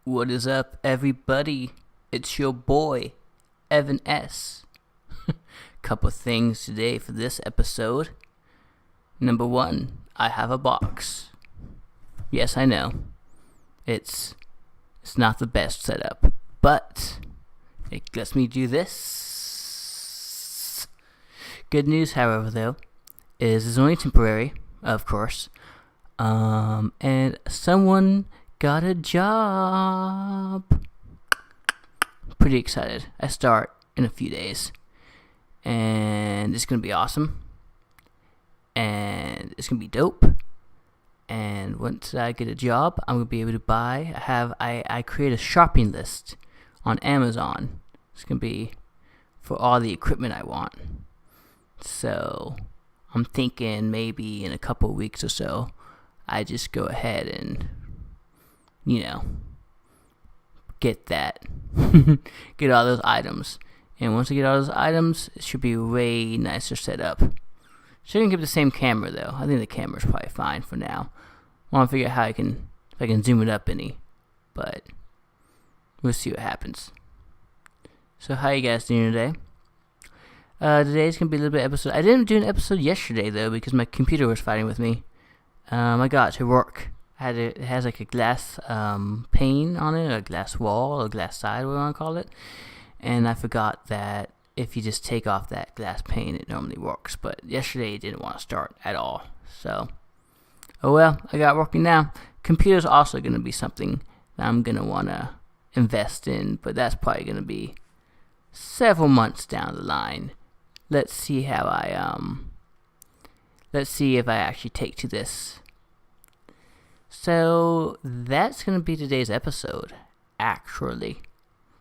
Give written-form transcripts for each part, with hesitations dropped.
What is up, everybody? It's your boy, Evan S. Couple things today for this episode. Number one, I have a box. Yes, I know. It's not the best setup, but it lets me do this. Good news, however, though, is it's only temporary, of course. And someone got a job. Pretty excited. I start in a few days, and it's gonna be awesome, and it's gonna be dope. And once I get a job, I'm gonna be able to buy. I create a shopping list on Amazon. It's gonna be for all the equipment I want. So I'm thinking maybe in a couple of weeks or so, I just go ahead and, get that. Get all those items. And once I get all those items, it should be way nicer set up. Shouldn't get the same camera though. I think the camera's probably fine for now. I want to figure out if I can zoom it up any. But we'll see what happens. So how you guys doing today? Today's going to be a little bit episode. I didn't do an episode yesterday though because my computer was fighting with me. I got it to work. It has like a glass pane on it, a glass wall, or a glass side, whatever you want to call it. And I forgot that if you just take off that glass pane, it normally works. But yesterday it didn't want to start at all. So, oh well, I got it working now. Computer's also going to be something that I'm going to want to invest in, but that's probably going to be several months down the line. Let's see if I actually take to this. So that's going to be today's episode, actually.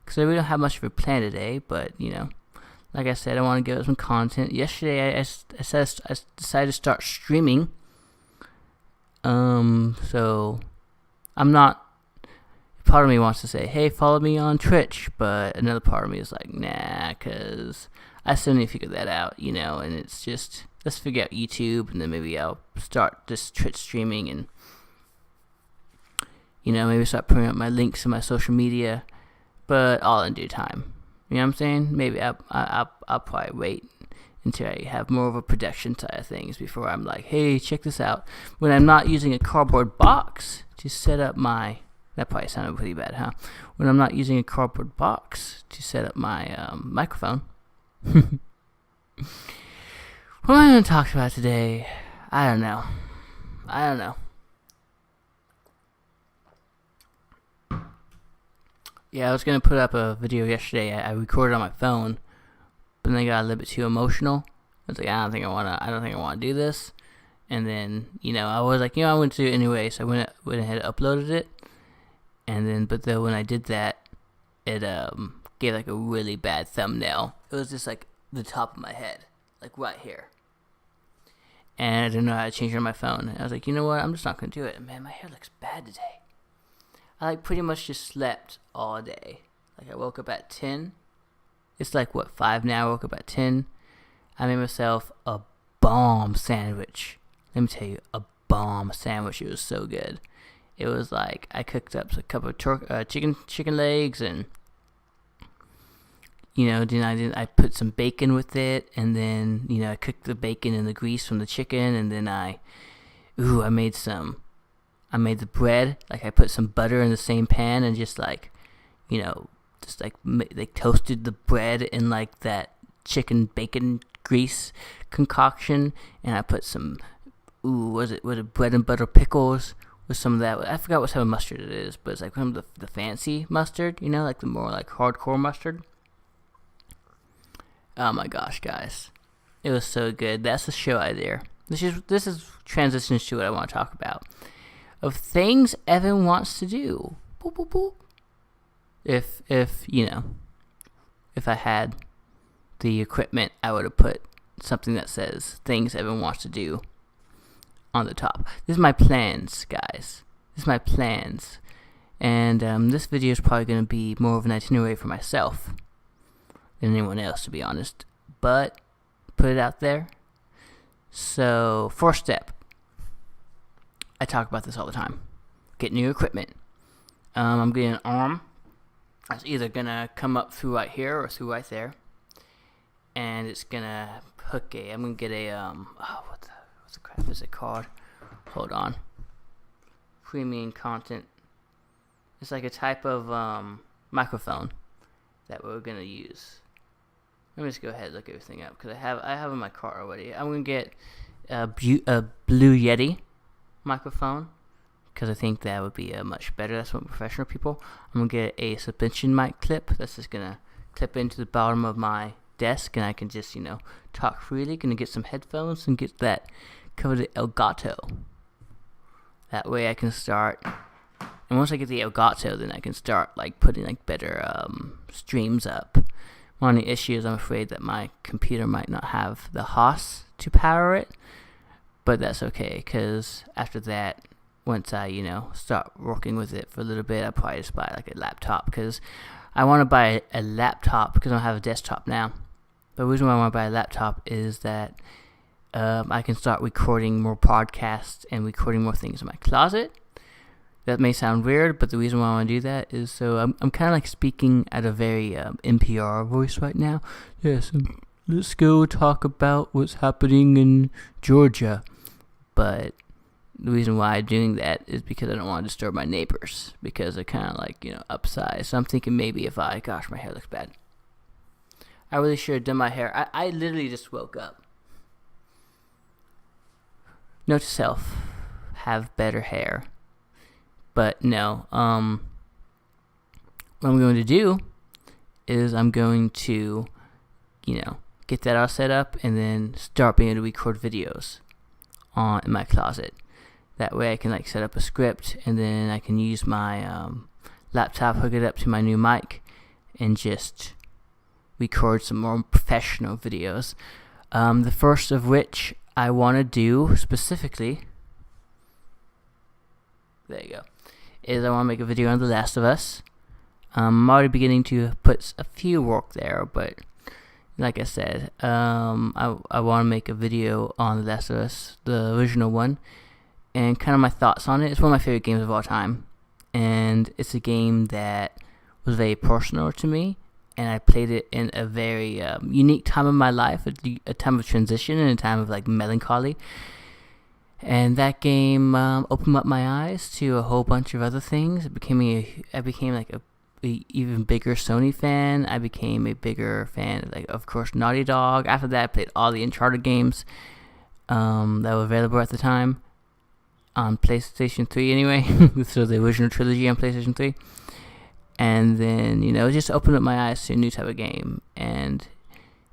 Because we don't have much of a plan today, but, like I said, I want to give it some content. Yesterday, I decided to start streaming. So I'm not... Part of me wants to say, hey, follow me on Twitch, but another part of me is like, nah, because I still need to figure that out, and it's just, let's figure out YouTube, and then maybe I'll start this Twitch streaming, and, maybe start putting up my links in my social media, but all in due time. You know what I'm saying? Maybe I'll probably wait until I have more of a production side of things before I'm like, hey, check this out. When I'm not using a cardboard box to set up my... That probably sounded pretty bad, huh? When I'm not using a cardboard box to set up my microphone. What am I going to talk about today? I don't know. Yeah, I was going to put up a video yesterday. I recorded on my phone, but then I got a little bit too emotional. I was like, I don't think I want to do this. And then, I was like, I want to do it anyway, so I went ahead and uploaded it. But then when I did that, it gave like a really bad thumbnail. It was just like the top of my head, like right here. And I didn't know how to change it on my phone. I was like, you know what? I'm just not going to do it. And man, my hair looks bad today. I pretty much just slept all day. I woke up at 10. It's 5 now? I woke up at 10. I made myself a bomb sandwich. Let me tell you, a bomb sandwich. It was so good. It was I cooked up a couple of chicken legs, and then I put some bacon with it, and then I cooked the bacon in the grease from the chicken, and then I made the bread. I put some butter in the same pan, and just toasted the bread in that chicken bacon grease concoction, and I put some was it bread and butter pickles. With some of that, I forgot what type of mustard it is, but it's some of the fancy mustard, the more hardcore mustard. Oh my gosh, guys, it was so good. That's the show idea. This is transitions to what I want to talk about, of things Evan wants to do. Boop, boop, boop. If I had the equipment, I would have put something that says things Evan wants to do on the top. This is my plans, guys. This is my plans. And this video is probably going to be more of an itinerary for myself than anyone else, to be honest. But, put it out there. So, first step. I talk about this all the time. Get new equipment. I'm getting an arm. It's either gonna come up through right here or through right there, and it's gonna hook a. I'm gonna get a what the crap is it called? Hold on. Premium content. It's like a type of microphone that we're gonna use. Let me just go ahead and look everything up because I have in my car already. I'm gonna get a Blue Yeti microphone because I think that would be much better. That's what professional people. I'm gonna get a suspension mic clip that's just gonna clip into the bottom of my desk, and I can just talk freely. Gonna get some headphones and get that covered with Elgato. That way I can start. And once I get the Elgato, then I can start putting better streams up. One of the issues, I'm afraid that my computer might not have the HOS to power it, but that's okay, because after that, once I, start working with it for a little bit, I'll probably just buy a laptop, because I want to buy a laptop because I don't have a desktop now. The reason why I want to buy a laptop is that I can start recording more podcasts and recording more things in my closet. That may sound weird, but the reason why I want to do that is so I'm kind of speaking at a very NPR voice right now. Yes, let's go talk about what's happening in Georgia. But the reason why I'm doing that is because I don't want to disturb my neighbors, because they're kind of upsized. So I'm thinking maybe if gosh, my hair looks bad. I really should have done my hair. I literally just woke up. Note to self, have better hair. But no, what I'm going to do is I'm going to, get that all set up and then start being able to record videos in my closet. That way I can set up a script, and then I can use my laptop, hook it up to my new mic, and just record some more professional videos. The first of which I want to do specifically, there you go, is I want to make a video on The Last of Us. I'm already beginning to put a few work there, but like I said, I want to make a video on The Last of Us, the original one, and kind of my thoughts on it. It's one of my favorite games of all time, and it's a game that was very personal to me, and I played it in a very unique time of my life, a time of transition and a time of melancholy. And that game opened up my eyes to a whole bunch of other things. I became a even bigger Sony fan. I became a bigger fan of course, Naughty Dog. After that, I played all the Uncharted games that were available at the time on PlayStation 3 anyway. So the original trilogy on PlayStation 3. And then, it just opened up my eyes to a new type of game. And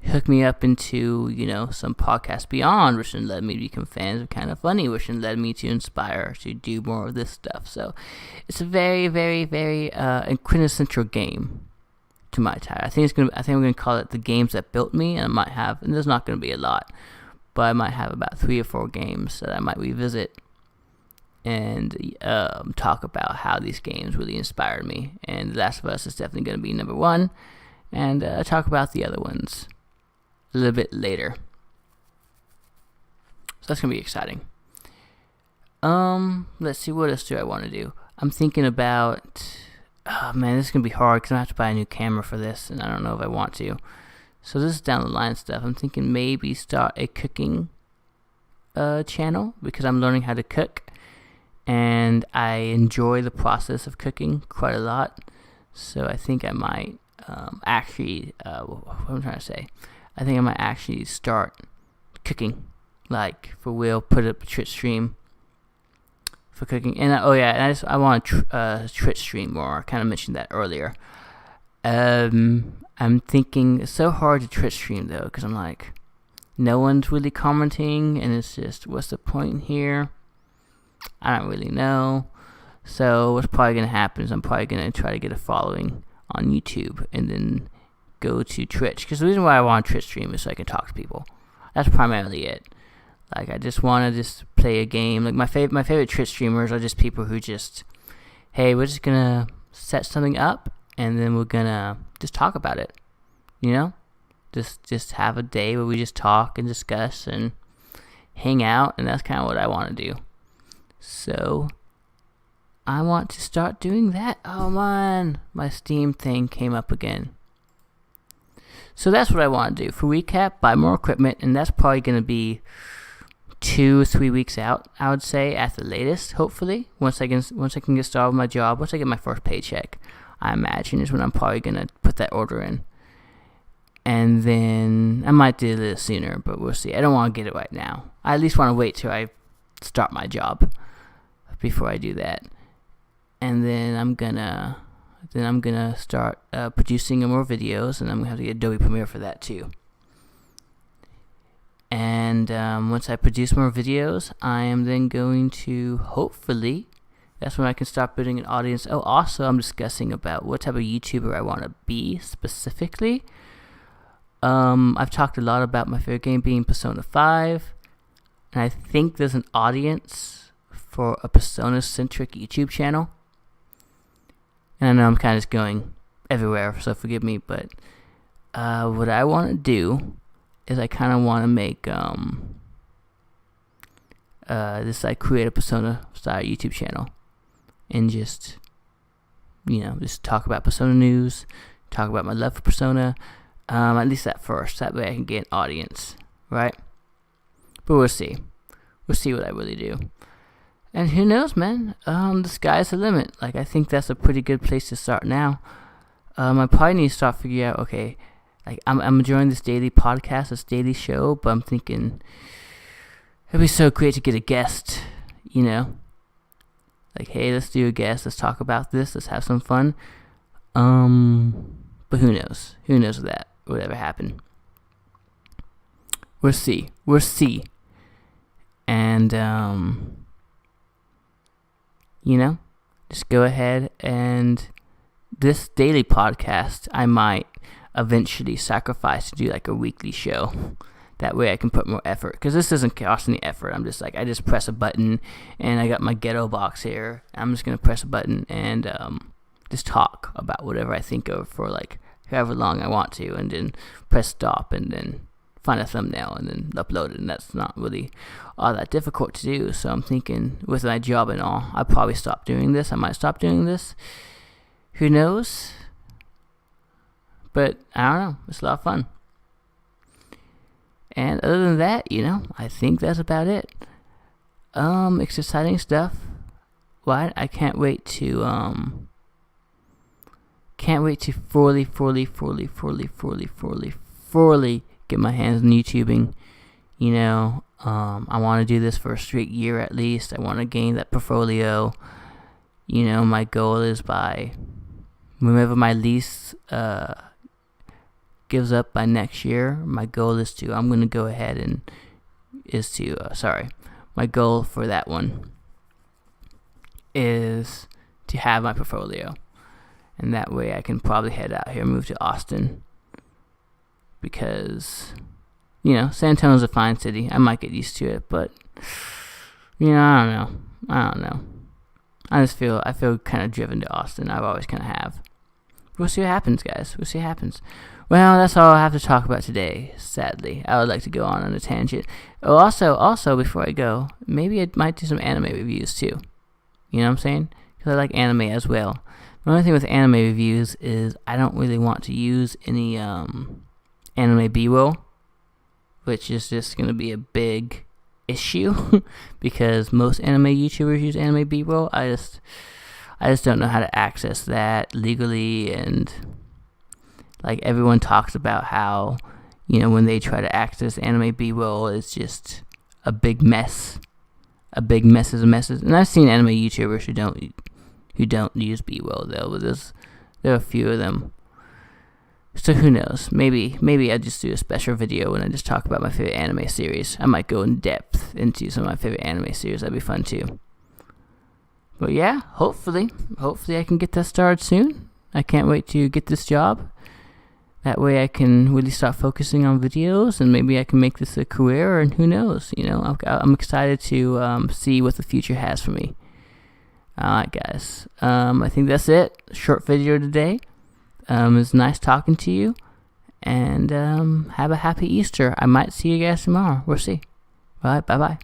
hooked me up into, some podcasts beyond, which then led me to become fans of Kind of Funny, which then led me to inspire to do more of this stuff. So it's a very, very, very quintessential game to my type. I think I'm gonna call it the games that built me, and I might have, and there's not gonna be a lot, but I might have about 3 or 4 games that I might revisit and talk about how these games really inspired me. And The Last of Us is definitely gonna be number 1, and talk about the other ones a little bit later. So that's gonna be exciting. Let's see, what else do I want to do? I'm thinking about, oh man, this is gonna be hard because I have to buy a new camera for this, and I don't know if I want to. So this is down the line stuff. I'm thinking maybe start a cooking channel, because I'm learning how to cook, and I enjoy the process of cooking quite a lot. So I think I might actually, what am I trying to say? I think I might actually start cooking, for real, put up a Twitch stream for cooking. And I want to Twitch stream more. I kind of mentioned that earlier. I'm thinking it's so hard to Twitch stream though, because I'm no one's really commenting, and it's just, what's the point here? I don't really know. So what's probably going to happen is I'm probably going to try to get a following on YouTube, and then go to Twitch, because the reason why I want to Twitch stream is so I can talk to people. That's primarily it. I just want to just play a game. My favorite Twitch streamers are just people who just, hey, we're just gonna set something up, and then we're gonna just talk about it. Just have a day where we just talk and discuss and hang out, and that's kind of what I want to do. So I want to start doing that. Oh man, my Steam thing came up again. So that's what I want to do. For recap, buy more equipment, and that's probably going to be 2 or 3 weeks out, I would say, at the latest, hopefully. Once I can get started with my job, once I get my first paycheck, I imagine is when I'm probably going to put that order in. And then I might do it a little sooner, but we'll see. I don't want to get it right now. I at least want to wait till I start my job before I do that. And then I'm gonna start producing more videos, and I'm gonna have to get Adobe Premiere for that too. And once I produce more videos, I am then going to hopefully, that's when I can start building an audience. Oh, also I'm discussing about what type of YouTuber I want to be specifically. I've talked a lot about my favorite game being Persona 5, and I think there's an audience for a Persona-centric YouTube channel. And I know I'm kind of just going everywhere, so forgive me, but what I want to do is I kind of want to make this like create a Persona style YouTube channel, and just talk about Persona news, talk about my love for Persona, at least at first. That way I can get an audience, right? But we'll see what I really do. And who knows, man? The sky's the limit. Like, I think that's a pretty good place to start now. I probably need to start figuring out, okay, like, I'm enjoying this daily podcast, this daily show, but I'm thinking it'd be so great to get a guest, Like, hey, let's do a guest, let's talk about this, let's have some fun. But who knows? Who knows that would ever happen? We'll see. And, just go ahead, and this daily podcast I might eventually sacrifice to do like a weekly show. That way I can put more effort, because this doesn't cost any effort. I'm just like, I just press a button, and I got my ghetto box here. I'm just going to press a button and just talk about whatever I think of for like however long I want to, and then press stop, and then find a thumbnail, and then upload it. And that's not really all that difficult to do. So I'm thinking, with my job and all, I'll probably stop doing this. I might stop doing this. Who knows? But I don't know. It's a lot of fun. And other than that, I think that's about it. It's exciting stuff. Well, I can't wait to fully get my hands on YouTubing. I want to do this for a straight year at least. I want to gain that portfolio. My goal is by whenever my lease gives up by next year, my goal is to, my goal for that one is to have my portfolio. And that way I can probably head out here and move to Austin. Because, San Antonio's a fine city. I might get used to it, but, I don't know. I feel kind of driven to Austin. I've always kind of have. We'll see what happens, guys. Well, that's all I have to talk about today, sadly. I would like to go on a tangent. Oh, also, before I go, maybe I might do some anime reviews, too. You know what I'm saying? Because I like anime as well. The only thing with anime reviews is I don't really want to use any anime B-roll, which is just going to be a big issue because most anime YouTubers use anime B-roll. I just don't know how to access that legally, and like everyone talks about how, when they try to access anime B-roll, it's just a big mess. A big mess is a mess. And I've seen anime YouTubers who don't use B-roll though, but there are a few of them. So who knows? Maybe I just do a special video when I just talk about my favorite anime series. I might go in depth into some of my favorite anime series. That'd be fun too. But yeah, hopefully I can get that started soon. I can't wait to get this job. That way I can really start focusing on videos, and maybe I can make this a career, and who knows? I'm excited to see what the future has for me. Alright guys, I think that's it. Short video today. It was nice talking to you, and have a happy Easter. I might see you guys tomorrow. We'll see. Alright, bye-bye.